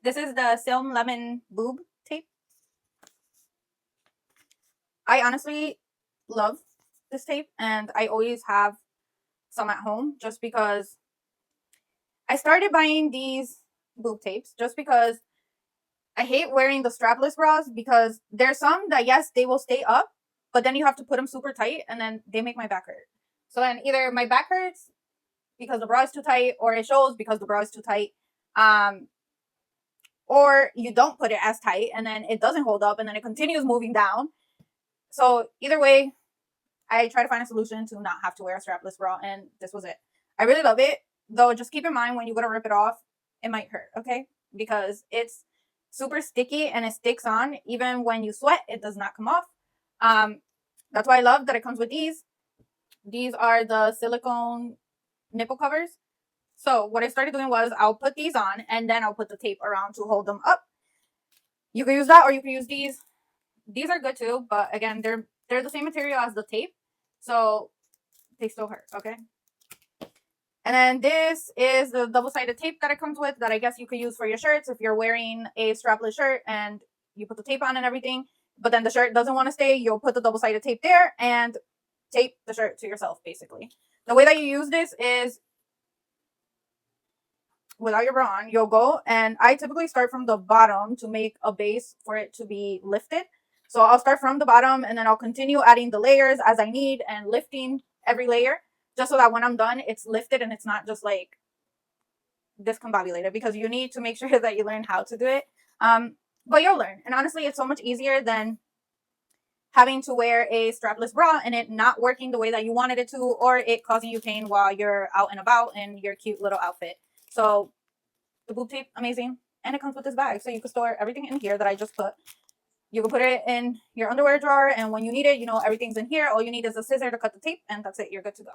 This is the Silm Lemon boob tape. I honestly love this tape, and I always have some at home just because I started buying these boob tapes just because I hate wearing the strapless bras, because there's some that, yes, they will stay up, but then you have to put them super tight and then they make my back hurt. So then either my back hurts because the bra is too tight, or it shows because the bra is too tight. Or you don't put it as tight and then it doesn't hold up and then it continues moving down. So either way, I try to find a solution to not have to wear a strapless bra, and this was it. I really love it, though just keep in mind when you go to rip it off, it might hurt, okay? Because it's super sticky and it sticks on. Even when you sweat, it does not come off. That's why I love that it comes with these. These are the silicone nipple covers. So what I started doing was I'll put these on and then I'll put the tape around to hold them up. You can use that, or you can use these. These are good too, but again, they're the same material as the tape, so they still hurt, okay? And then this is the double-sided tape that it comes with, that I guess you could use for your shirts if you're wearing a strapless shirt and you put the tape on and everything, but then the shirt doesn't want to stay. You'll put the double-sided tape there and tape the shirt to yourself, basically. The way that you use this is without your bra on. You'll go, and I typically start from the bottom to make a base for it to be lifted. So I'll start from the bottom and then I'll continue adding the layers as I need and lifting every layer, just so that when I'm done, it's lifted and it's not just like discombobulated, because you need to make sure that you learn how to do it. But you'll learn. And honestly, it's so much easier than having to wear a strapless bra and it not working the way that you wanted it to, or it causing you pain while you're out and about in your cute little outfit. So the boob tape, amazing. And it comes with this bag, so you can store everything in here that I just put. You can put it in your underwear drawer, and when you need it, you know everything's in here. All you need is a scissor to cut the tape, and that's it. You're good to go.